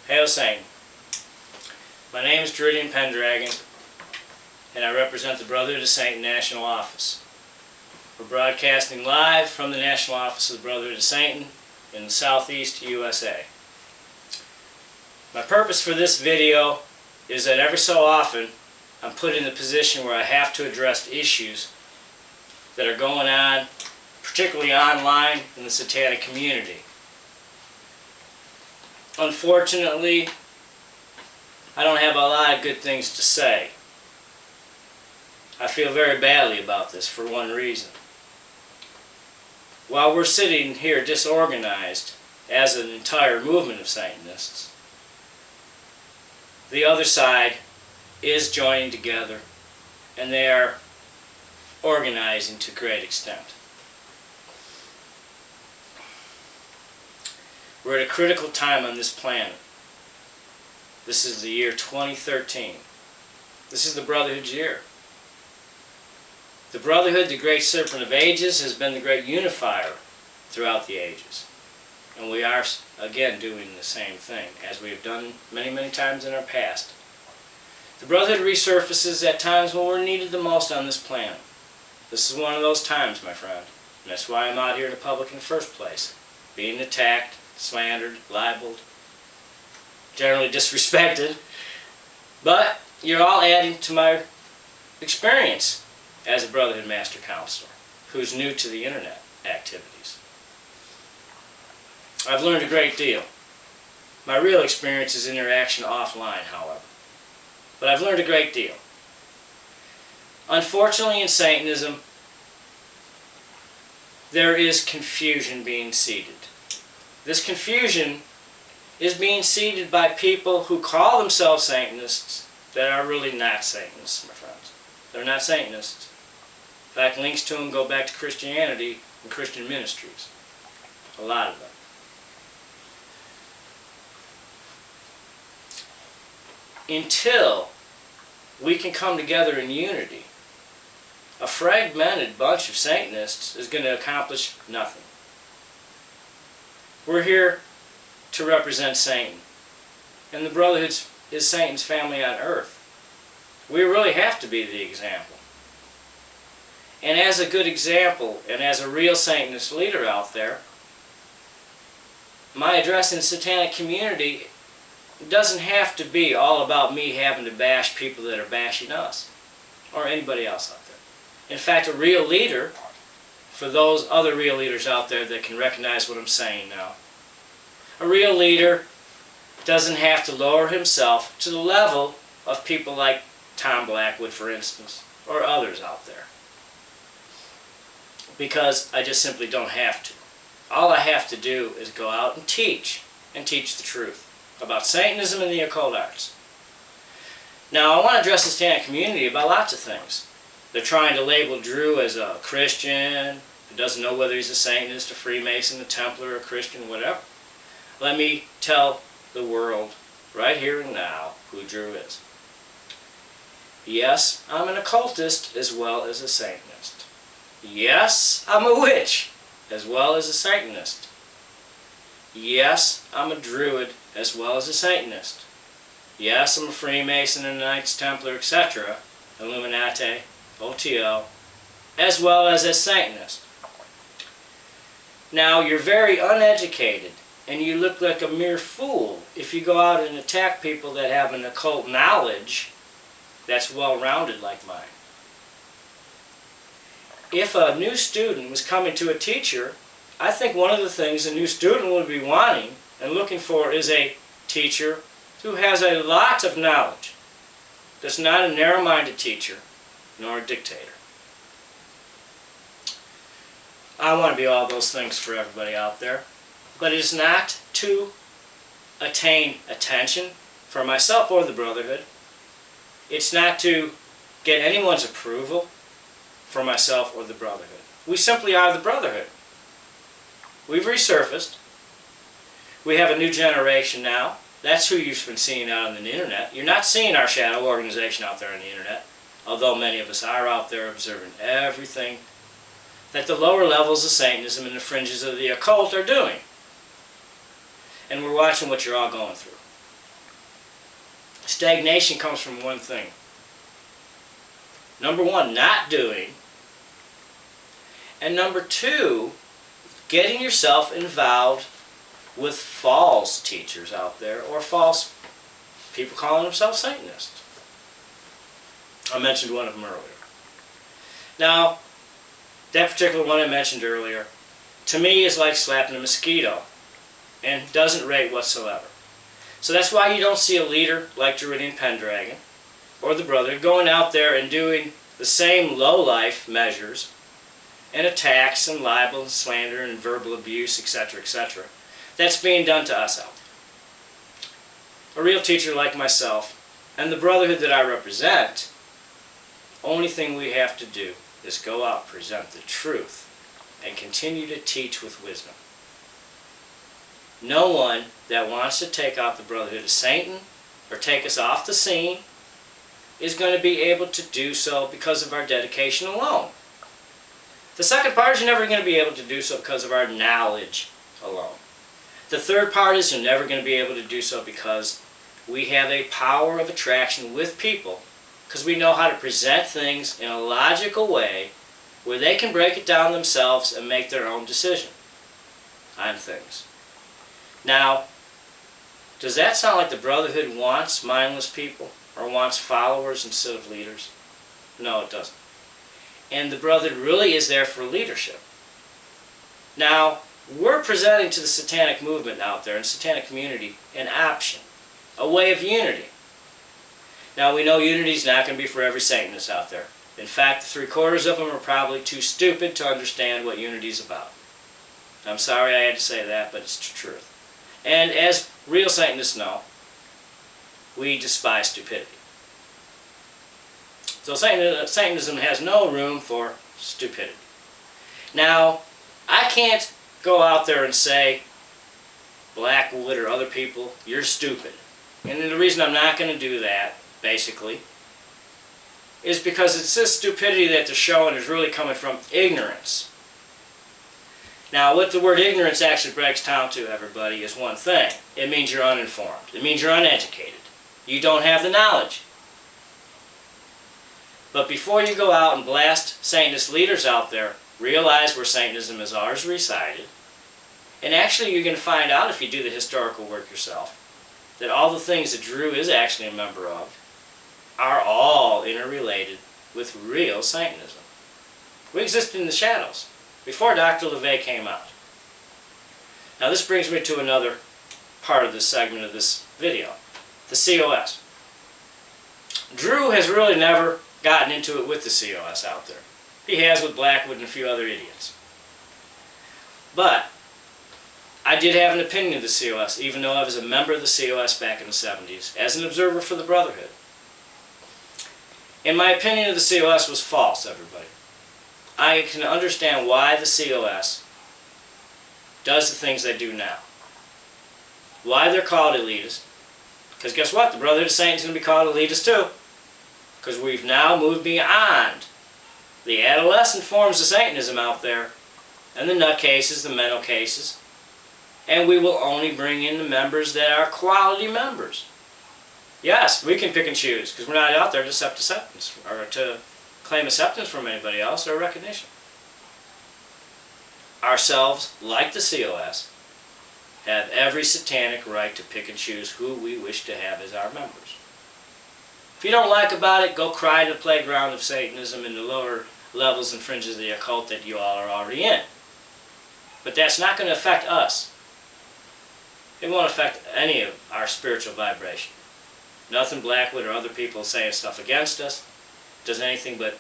Hail Satan. My name is Druwidion Pendragon, and I represent the Brotherhood of Satan National Office. We're broadcasting live from the National Office of the Brotherhood of Satan in the Southeast USA. My purpose for this video is that every so often I'm put in the position where I have to address issues that are going on, particularly online in the Satanic community. Unfortunately, I don't have a lot of good things to say. I feel very badly about this for one reason. While we're sitting here disorganized as an entire movement of Satanists, the other side is joining together, and they are organizing to a great extent. We're at a critical time on this planet. This is the year 2013. This is the Brotherhood Year. The Brotherhood, the great serpent of ages, has been the great unifier throughout the ages. And we are, again, doing the same thing, as we have done many, many times in our past. The Brotherhood resurfaces at times when we're needed the most on this planet. This is one of those times, my friend. And that's why I'm out here in the public in the first place. Being attacked, slandered, libeled, generally disrespected. But you're all adding to my experience as a Brotherhood Master Councilor who's new to the internet activities. I've learned a great deal. My real experience is interaction offline, however. But I've learned a great deal. Unfortunately, in Satanism, there is confusion being seeded. This confusion is being seeded by people who call themselves Satanists that are really not Satanists, my friends. They're not Satanists. In fact, links to them go back to Christianity and Christian ministries. A lot of them. Until we can come together in unity, a fragmented bunch of Satanists is going to accomplish nothing. We're here to represent Satan, and the Brotherhood is Satan's family on earth. We really have to be the example. And as a good example, and as a real Satanist leader out there, my address in the Satanic community doesn't have to be all about me having to bash people that are bashing us, or anybody else out there. In fact, a real leader, for those other real leaders out there that can recognize what I'm saying now, a real leader doesn't have to lower himself to the level of people like Tom Blackwood, for instance, or others out there. Because I just simply don't have to. All I have to do is go out and teach the truth about Satanism and the occult arts. Now, I want to address the Satanic community about lots of things. They're trying to label Drew as a Christian, who doesn't know whether he's a Satanist, a Freemason, a Templar, a Christian, whatever. Let me tell the world, right here and now, who Drew is. Yes, I'm an occultist as well as a Satanist. Yes, I'm a witch as well as a Satanist. Yes, I'm a Druid as well as a Satanist. Yes, I'm a Freemason and a Knights Templar, etc., Illuminati, OTO, as well as a Satanist. Now, you're very uneducated, and you look like a mere fool if you go out and attack people that have an occult knowledge that's well-rounded like mine. If a new student was coming to a teacher, I think one of the things a new student would be wanting and looking for is a teacher who has a lot of knowledge, that's not a narrow-minded teacher, nor a dictator. I want to be all those things for everybody out there, but it is not to attain attention for myself or the Brotherhood. It's not to get anyone's approval for myself or the Brotherhood. We simply are the Brotherhood. We've resurfaced. We have a new generation now. That's who you've been seeing out on the internet. You're not seeing our shadow organization out there on the internet, although many of us are out there observing everything that the lower levels of Satanism and the fringes of the occult are doing. And we're watching what you're all going through. Stagnation comes from one thing. Number one, not doing. And number two, getting yourself involved with false teachers out there, or false people calling themselves Satanists. I mentioned one of them earlier. Now, that particular one I mentioned earlier, to me is like slapping a mosquito, and doesn't rate whatsoever. So that's why you don't see a leader like Druwidion Pendragon, or the Brotherhood, going out there and doing the same low-life measures, and attacks, and libel, and slander, and verbal abuse, etc., etc. That's being done to us out there. A real teacher like myself, and the Brotherhood that I represent, only thing we have to do is go out, present the truth, and continue to teach with wisdom. No one that wants to take out the Brotherhood of Satan, or take us off the scene, is going to be able to do so because of our dedication alone. The second part is you're never going to be able to do so because of our knowledge alone. The third part is you're never going to be able to do so because we have a power of attraction with people, because we know how to present things in a logical way where they can break it down themselves and make their own decision on things. Now, does that sound like the Brotherhood wants mindless people, or wants followers instead of leaders? No, it doesn't. And the Brotherhood really is there for leadership. Now, we're presenting to the Satanic movement out there, and Satanic community, an option, a way of unity. Now, we know unity is not going to be for every Satanist out there. In fact, 3/4 of them are probably too stupid to understand what unity is about. I'm sorry I had to say that, but it's the truth. And as real Satanists know, we despise stupidity. So Satanism has no room for stupidity. Now, I can't go out there and say, Blackwood or other people, you're stupid. And the reason I'm not going to do that, basically, is because it's this stupidity that they're showing is really coming from ignorance. Now, what the word ignorance actually breaks down to, everybody, is one thing. It means you're uninformed. It means you're uneducated. You don't have the knowledge. But before you go out and blast Satanist leaders out there, realize where Satanism is ours resided. And actually, you're going to find out, if you do the historical work yourself, that all the things that Drew is actually a member of are all interrelated with real Satanism. We existed in the shadows before Dr. LaVey came out. Now, this brings me to another part of this segment of this video, the COS. Drew has really never gotten into it with the COS out there. He has with Blackwood and a few other idiots. But I did have an opinion of the COS, even though I was a member of the COS back in the 70s, as an observer for the Brotherhood. And my opinion of the COS was false, everybody. I can understand why the COS does the things they do now. Why they're called elitist. Because guess what? The Brotherhood of Satan's going to be called elitist too. Because we've now moved beyond the adolescent forms of Satanism out there, and the nutcases, the mental cases, and we will only bring in the members that are quality members. Yes, we can pick and choose, because we're not out there to accept acceptance, or to claim acceptance from anybody else, or recognition. Ourselves, like the COS, have every satanic right to pick and choose who we wish to have as our members. If you don't like about it, go cry to the playground of Satanism in the lower levels and fringes of the occult that you all are already in. But that's not going to affect us. It won't affect any of our spiritual vibration. Nothing Blackwood or other people saying stuff against us does anything but,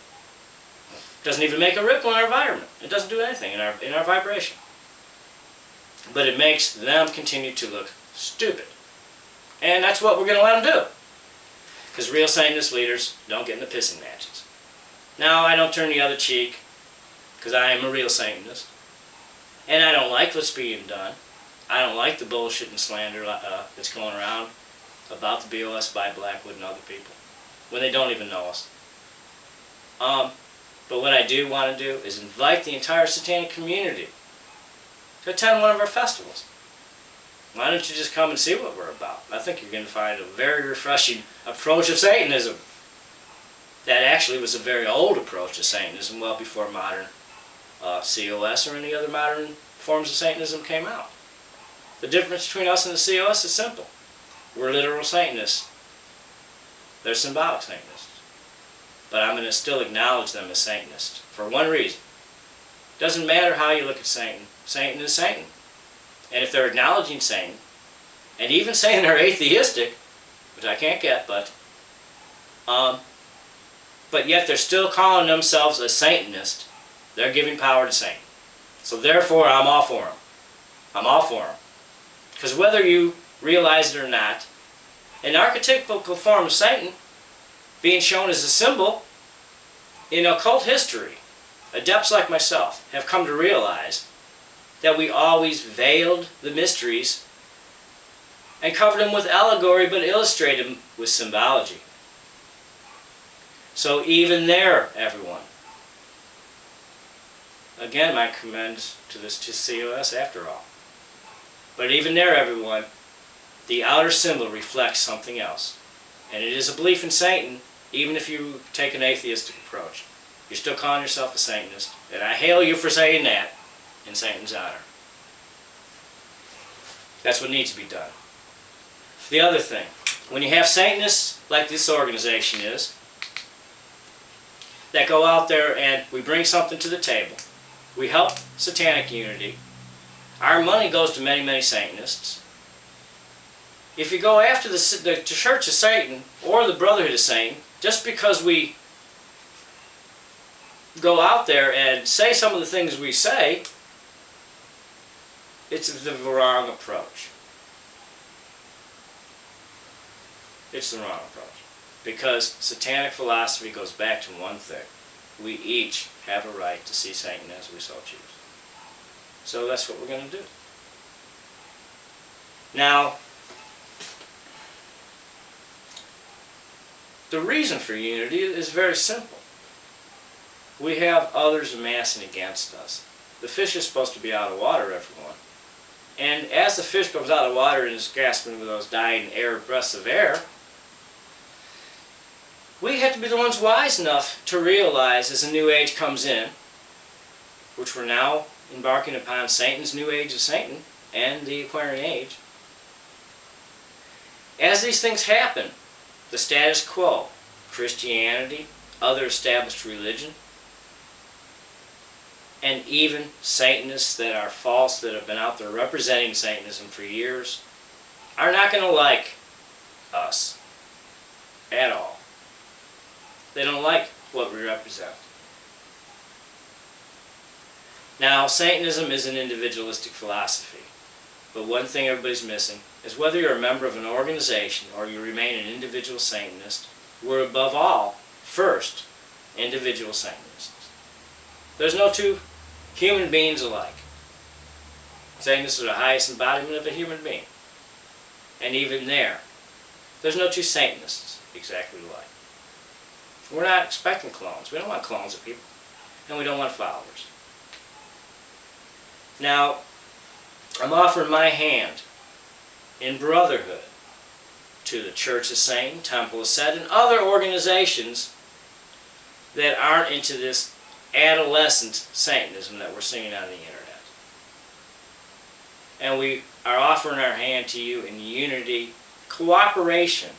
doesn't even make a ripple in our environment. It doesn't do anything in our vibration. But it makes them continue to look stupid. And that's what we're going to let them do. Because real Satanist leaders don't get in the pissing matches. Now, I don't turn the other cheek, because I am a real Satanist. And I don't like what's being done. I don't like the bullshit and slander that's going around about the BOS by Blackwood and other people, when they don't even know us. But what I do want to do is invite the entire Satanic community to attend one of our festivals. Why don't you just come and see what we're about? I think you're going to find a very refreshing approach of Satanism. That actually was a very old approach to Satanism, well before modern COS or any other modern forms of Satanism came out. The difference between us and the COS is simple. We're literal Satanists. They're symbolic Satanists. But I'm going to still acknowledge them as Satanists for one reason. It doesn't matter how you look at Satan. Satan is Satan. And if they're acknowledging Satan, and even saying they're atheistic, which I can't get, but yet they're still calling themselves a Satanist, they're giving power to Satan. So therefore, I'm all for them. I'm all for them. Because whether you realize it or not, an archetypical form of Satan being shown as a symbol in occult history, adepts like myself have come to realize that we always veiled the mysteries and covered them with allegory, but illustrated them with symbology. So even there, everyone, again, my commends to this to COS after all. But even there, everyone, the outer symbol reflects something else. And it is a belief in Satan, even if you take an atheistic approach. You're still calling yourself a Satanist, and I hail you for saying that in Satan's honor. That's what needs to be done. The other thing, when you have Satanists, like this organization is, that go out there and we bring something to the table, we help Satanic unity, our money goes to many, many Satanists. If you go after the Church of Satan or the Brotherhood of Satan, just because we go out there and say some of the things we say, it's the wrong approach. It's the wrong approach. Because Satanic philosophy goes back to one thing. We each have a right to see Satan as we so choose. So that's what we're going to do. Now, the reason for unity is very simple. We have others amassing against us. The fish is supposed to be out of water, everyone. And as the fish comes out of water and is gasping with those dying air breaths of air, we have to be the ones wise enough to realize as a new age comes in, which we're now embarking upon Satan's new age of Satan and the Aquarian age. As these things happen, the status quo, Christianity, other established religion, and even Satanists that are false, that have been out there representing Satanism for years, are not going to like us at all. They don't like what we represent. Now, Satanism is an individualistic philosophy, but one thing everybody's missing is whether you're a member of an organization or you remain an individual Satanist, we're above all, first, individual Satanists. There's no two human beings alike. Satanists are the highest embodiment of a human being. And even there's no two Satanists exactly alike. We're not expecting clones. We don't want clones of people. And we don't want followers. Now, I'm offering my hand in brotherhood to the Church of Satan, Temple of Set, and other organizations that aren't into this adolescent Satanism that we're seeing on the internet. And we are offering our hand to you in unity, cooperation,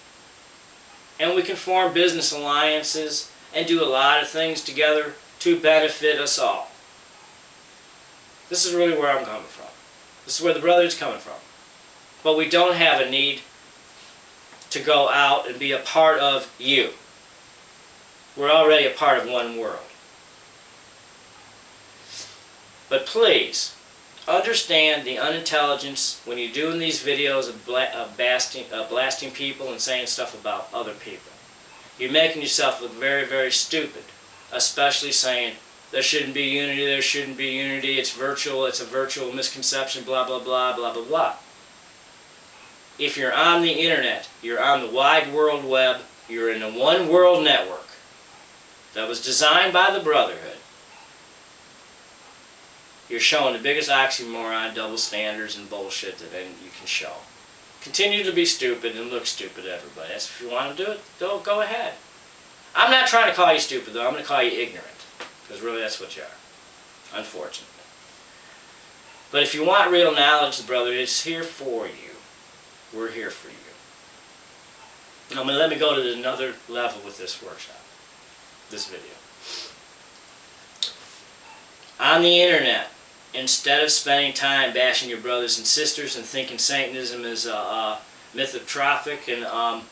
and we can form business alliances and do a lot of things together to benefit us all. This is really where I'm coming from. This is where the Brotherhood's coming from. But we don't have a need to go out and be a part of you. We're already a part of one world. But please, understand the unintelligence when you're doing these videos of blasting people and saying stuff about other people. You're making yourself look very, very stupid, especially saying there shouldn't be unity, there shouldn't be unity, it's virtual, it's a virtual misconception, blah, blah, blah, blah, blah, blah. If you're on the internet, you're on the wide world web, you're in a one world network that was designed by the Brotherhood. you're showing the biggest oxymoron, double standards, and bullshit that you can show. Continue to be stupid and look stupid to everybody. That's if you want to do it, go ahead. I'm not trying to call you stupid, though. I'm going to call you ignorant. Because really that's what you are. Unfortunately. But if you want real knowledge, the Brotherhood is here for you. We're here for you. Now, let me go to another level with this workshop. This video. On the internet, instead of spending time bashing your brothers and sisters and thinking Satanism is a mythotrophic and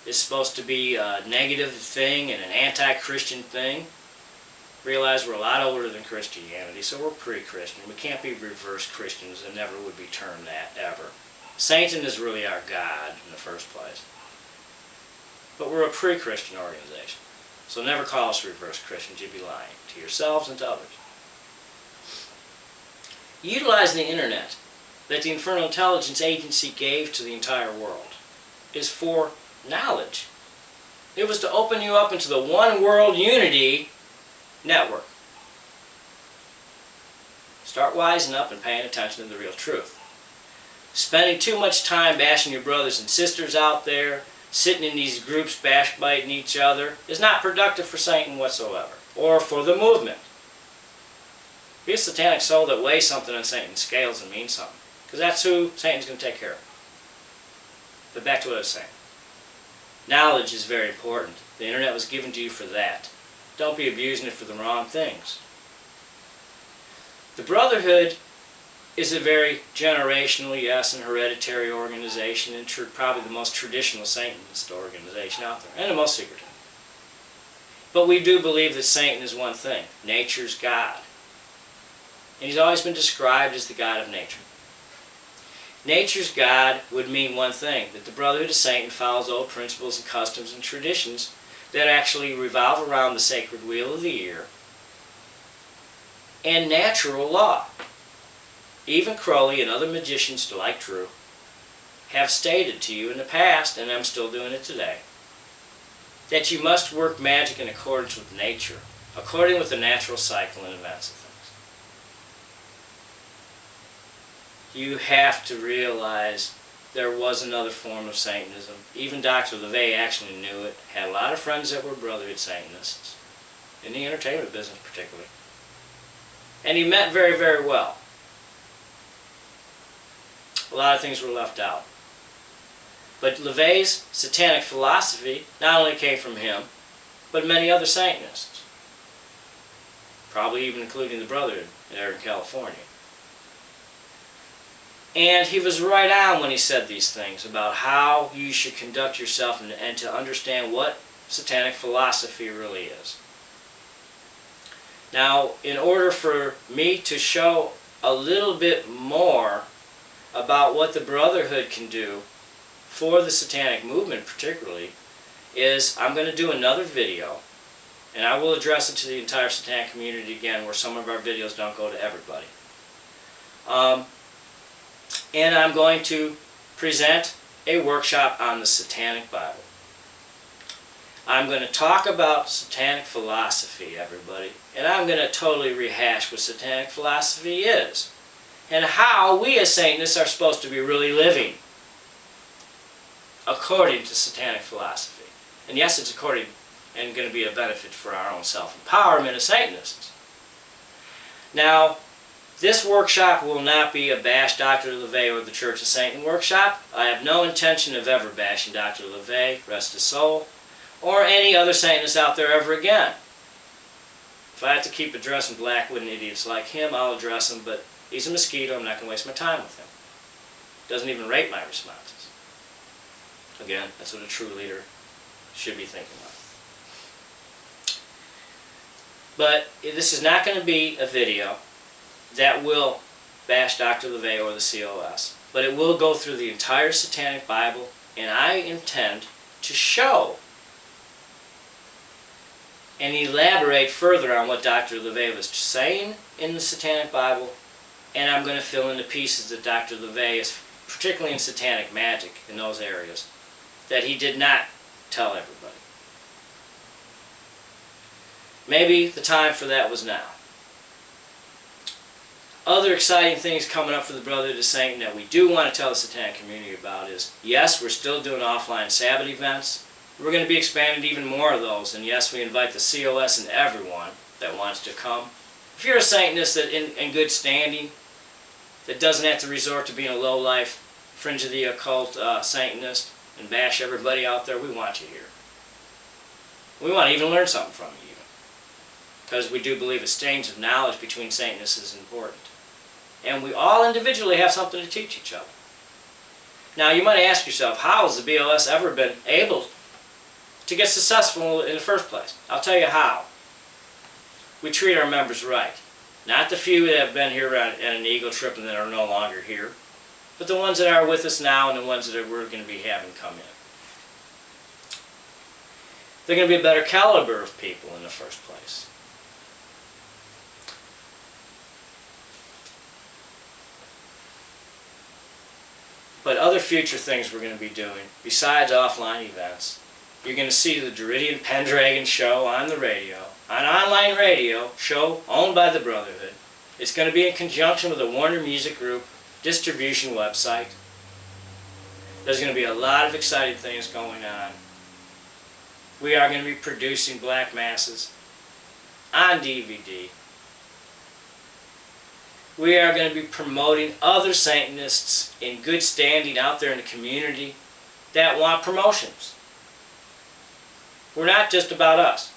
is supposed to be a negative thing and an anti-Christian thing, realize we're a lot older than Christianity, so we're pre-Christian. We can't be reverse Christians and never would be termed that, ever. Satan is really our God in the first place. But we're a pre-Christian organization. So never call us reverse Christians. You'd be lying to yourselves and to others. Utilize the internet that the Infernal Intelligence Agency gave to the entire world is for knowledge. It was to open you up into the one world unity network. Start wising up and paying attention to the real truth. Spending too much time bashing your brothers and sisters out there, sitting in these groups bash-biting each other, is not productive for Satan whatsoever, or for the movement. Be a satanic soul that weighs something on Satan's scales and means something, because that's who Satan's going to take care of. But back to what I was saying. Knowledge is very important. The internet was given to you for that. Don't be abusing it for the wrong things. The Brotherhood is a very generational, yes, and hereditary organization, and probably the most traditional Satanist organization out there, and the most secretive. But we do believe that Satan is one thing, nature's God. And he's always been described as the God of nature. Nature's God would mean one thing, that the Brotherhood of Satan follows old principles and customs and traditions that actually revolve around the sacred wheel of the year and natural law. Even Crowley and other magicians like Drew have stated to you in the past, and I'm still doing it today, that you must work magic in accordance with nature, according with the natural cycle and events of things. You have to realize there was another form of Satanism. Even Dr. LaVey actually knew it, had a lot of friends that were Brotherhood Satanists, in the entertainment business particularly. And he meant very, very well. A lot of things were left out. But LaVey's satanic philosophy not only came from him, but many other Satanists. Probably even including the Brotherhood there in California. And he was right on when he said these things about how you should conduct yourself and to understand what satanic philosophy really is. Now, in order for me to show a little bit more about what the Brotherhood can do for the satanic movement particularly, is I'm going to do another video, and I will address it to the entire satanic community again, where some of our videos don't go to everybody. And I'm going to present a workshop on the Satanic Bible. I'm going to talk about satanic philosophy, everybody, and I'm going to totally rehash what satanic philosophy is, and how we as Satanists are supposed to be really living according to satanic philosophy. And yes, it's according and going to be a benefit for our own self-empowerment as Satanists. Now, this workshop will not be a bash Dr. LaVey or the Church of Satan workshop. I have no intention of ever bashing Dr. LaVey, rest his soul, or any other Satanist out there ever again. If I have to keep addressing black-wooden idiots like him, I'll address him, but he's a mosquito. I'm not going to waste my time with him. Doesn't even rate my responses. Again, that's what a true leader should be thinking of. But this is not going to be a video that will bash Dr. LaVey or the COS. But it will go through the entire Satanic Bible, and I intend to show and elaborate further on what Dr. LaVey was saying in the Satanic Bible, and I'm going to fill in the pieces that Dr. LaVey is, particularly in satanic magic, in those areas, that he did not tell everybody. Maybe the time for that was now. Other exciting things coming up for the Brotherhood of Satan that we do want to tell the Satanic community about is, yes, we're still doing offline Sabbath events. We're going to be expanding even more of those, and yes, we invite the COS and everyone that wants to come. If you're a Satanist that in good standing, that doesn't have to resort to being a low-life, fringe of the occult Satanist and bash everybody out there, we want you here. We want to even learn something from you, because we do believe exchange of knowledge between Satanists is important. And we all individually have something to teach each other. Now, you might ask yourself, how has the BOS ever been able to get successful in the first place? I'll tell you how. We treat our members right. Not the few that have been here on an ego trip and that are no longer here, but the ones that are with us now and the ones that we're going to be having come in. They're going to be a better caliber of people in the first place. But other future things we're going to be doing, besides offline events, you're going to see the Druwidion Pendragon show on the radio, an online radio show owned by the Brotherhood. It's going to be in conjunction with the Warner Music Group distribution website. There's going to be a lot of exciting things going on. We are going to be producing Black Masses on DVD. We are going to be promoting other Satanists in good standing out there in the community that want promotions. We're not just about us.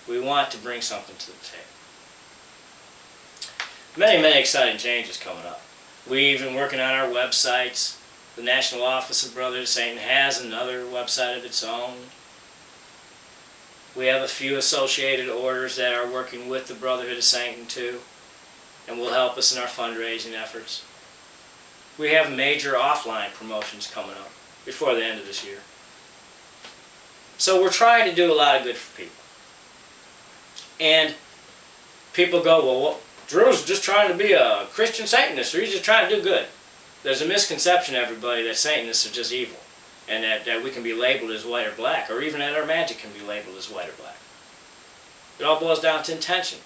We want to bring something to the table. Many, many exciting changes coming up. We've been working on our websites. The National Office of Brotherhood of Satan has another website of its own. We have a few associated orders that are working with the Brotherhood of Satan too, and will help us in our fundraising efforts. We have major offline promotions coming up before the end of this year. So we're trying to do a lot of good for people. And people go, well, Drew's just trying to be a Christian Satanist, or he's just trying to do good. There's a misconception, everybody, that Satanists are just evil, and that we can be labeled as white or black, or even that our magic can be labeled as white or black. It all boils down to intention,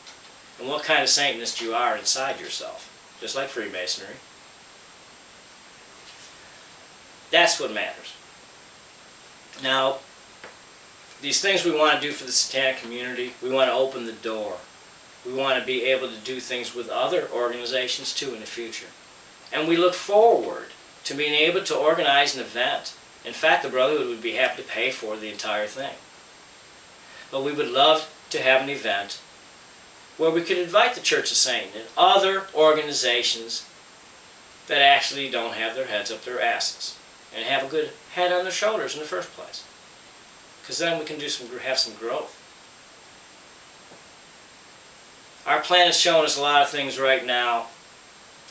and what kind of Satanist you are inside yourself, just like Freemasonry. That's what matters. Now, these things we want to do for the Satanic community, we want to open the door. We want to be able to do things with other organizations too in the future. And we look forward to being able to organize an event. In fact, the Brotherhood would be happy to pay for the entire thing. But we would love to have an event where we could invite the Church of Satan and other organizations that actually don't have their heads up their asses and have a good head on their shoulders in the first place. Because then we can have some growth. Our planet is showing us a lot of things right now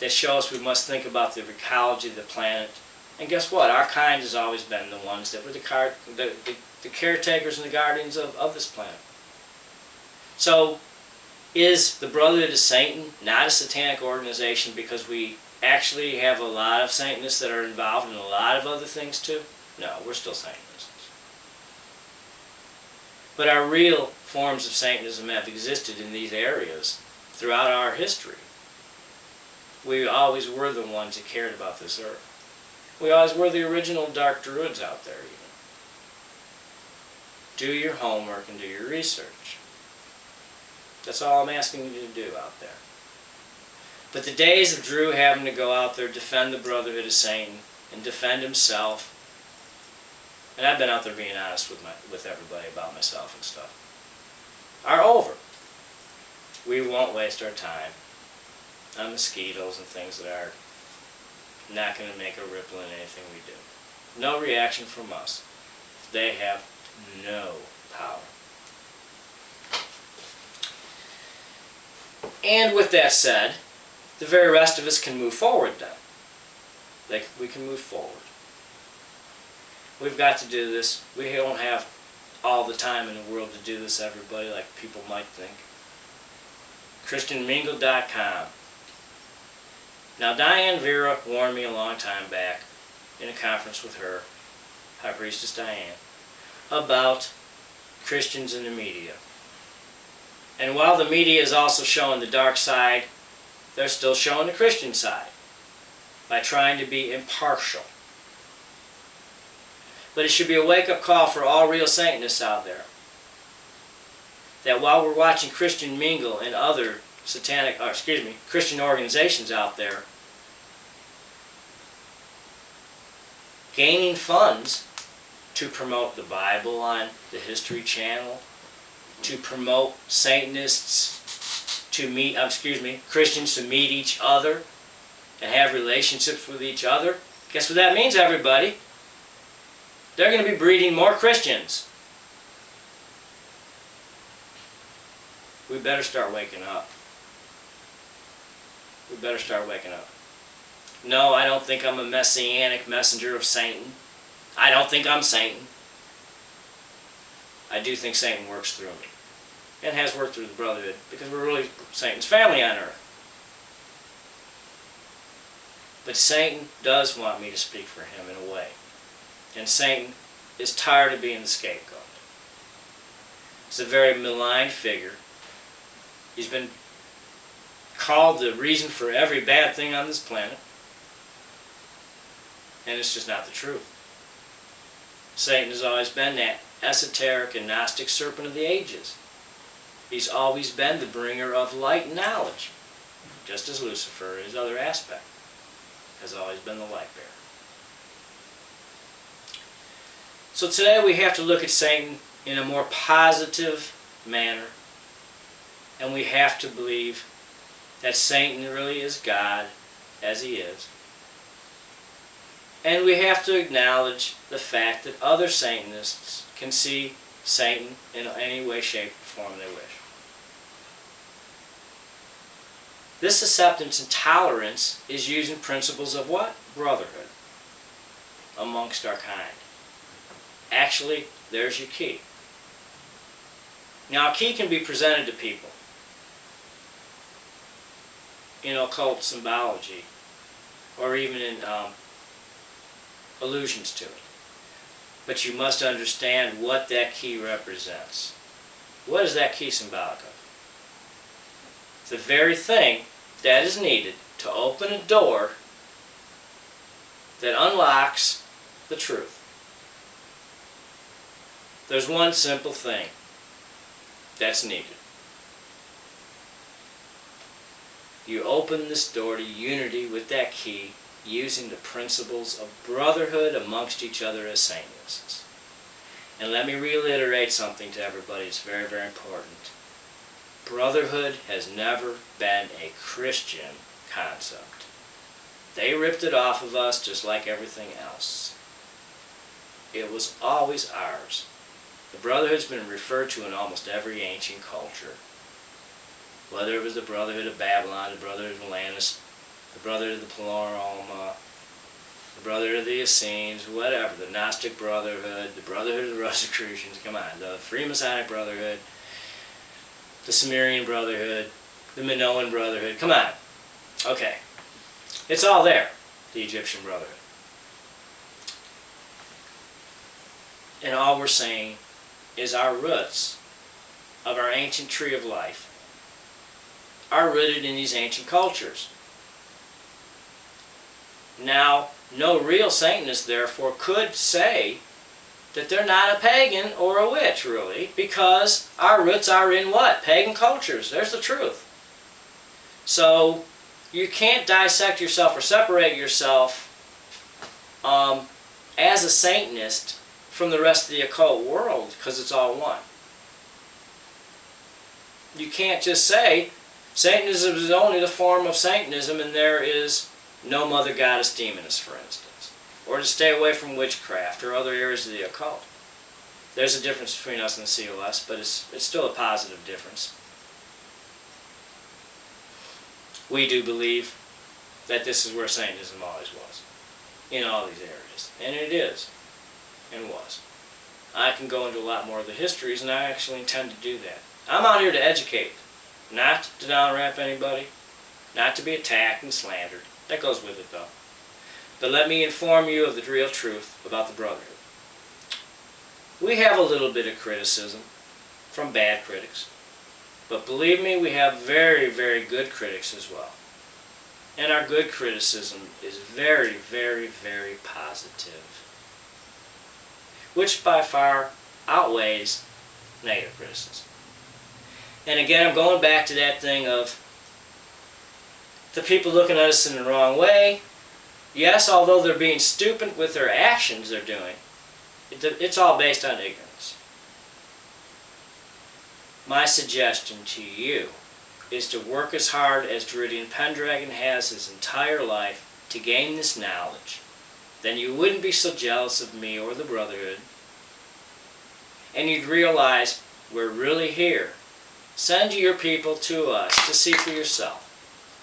that show us we must think about the ecology of the planet. And guess what? Our kind has always been the ones that were the caretakers and the guardians of this planet. So, is the Brotherhood of Satan not a satanic organization because we actually have a lot of Satanists that are involved in a lot of other things too? No, we're still Satanists. But our real forms of Satanism have existed in these areas throughout our history. We always were the ones that cared about this earth. We always were the original dark druids out there even. Do your homework and do your research. That's all I'm asking you to do out there. But the days of Drew having to go out there, defend the Brotherhood of Satan, and defend himself, and I've been out there being honest with everybody about myself and stuff, are over. We won't waste our time on mosquitoes and things that are not going to make a ripple in anything we do. No reaction from us. They have no power. And with that said, the very rest of us can move forward then. We can move forward. We've got to do this. We don't have all the time in the world to do this, everybody, like people might think. ChristianMingle.com. Now, Diane Vera warned me a long time back in a conference with her, High Priestess Diane, about Christians in the media. And while the media is also showing the dark side, they're still showing the Christian side by trying to be impartial. But it should be a wake-up call for all real Satanists out there, that while we're watching Christian mingle and other Christian organizations out there gaining funds to promote the Bible on the History Channel, to promote Satanists to meet, Christians to meet each other and have relationships with each other. Guess what that means, everybody? They're going to be breeding more Christians. We better start waking up. We better start waking up. No, I don't think I'm a messianic messenger of Satan. I don't think I'm Satan. I do think Satan works through me. And has worked through the Brotherhood, because we're really Satan's family on earth. But Satan does want me to speak for him in a way. And Satan is tired of being the scapegoat. He's a very maligned figure. He's been called the reason for every bad thing on this planet. And it's just not the truth. Satan has always been that esoteric and Gnostic serpent of the ages. He's always been the bringer of light and knowledge, just as Lucifer, his other aspect, has always been the light bearer. So today we have to look at Satan in a more positive manner, and we have to believe that Satan really is God, as he is. And we have to acknowledge the fact that other Satanists can see Satan in any way, shape, or form they wish. This acceptance and tolerance is using principles of what? Brotherhood amongst our kind. Actually, there's your key. Now, a key can be presented to people in occult symbology, or even in allusions to it. But you must understand what that key represents. What is that key symbolic of? It's the very thing that is needed to open a door that unlocks the truth. There's one simple thing that's needed. You open this door to unity with that key using the principles of brotherhood amongst each other as Satanists. And let me reiterate something to everybody. It's very, very important. Brotherhood has never been a Christian concept. They ripped it off of us just like everything else. It was always ours. The Brotherhood's been referred to in almost every ancient culture. Whether it was the Brotherhood of Babylon, the Brotherhood of Atlantis, the Brotherhood of the Pleroma, the Brotherhood of the Essenes, whatever, the Gnostic Brotherhood, the Brotherhood of the Rosicrucians, come on, the Freemasonic Brotherhood, the Sumerian Brotherhood, the Minoan Brotherhood, come on. Okay. It's all there, the Egyptian Brotherhood. And all we're saying is our roots of our ancient tree of life are rooted in these ancient cultures. Now, no real Satanist, therefore, could say that they're not a pagan or a witch, really, because our roots are in what? Pagan cultures. There's the truth. So, you can't dissect yourself or separate yourself as a Satanist from the rest of the occult world, because it's all one. You can't just say Satanism is only the form of Satanism and there is no mother goddess demoness, for instance, or to stay away from witchcraft or other areas of the occult. There's a difference between us and the COS, but it's still a positive difference. We do believe that this is where Satanism always was, in all these areas, and it is, and was. I can go into a lot more of the histories, and I actually intend to do that. I'm out here to educate, not to down-ramp anybody, not to be attacked and slandered. That goes with it, though. But let me inform you of the real truth about the Brotherhood. We have a little bit of criticism from bad critics. But believe me, we have very, very good critics as well. And our good criticism is very, very, very positive, which by far outweighs negative criticism. And again, I'm going back to that thing of the people looking at us in the wrong way. Yes, although they're being stupid with their actions they're doing, it's all based on ignorance. My suggestion to you is to work as hard as Druwidion Pendragon has his entire life to gain this knowledge. Then you wouldn't be so jealous of me or the Brotherhood. And you'd realize we're really here. Send your people to us to see for yourself.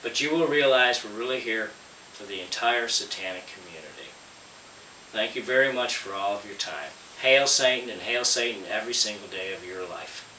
But you will realize we're really here for the entire Satanic community. Thank you very much for all of your time. Hail Satan, and hail Satan every single day of your life.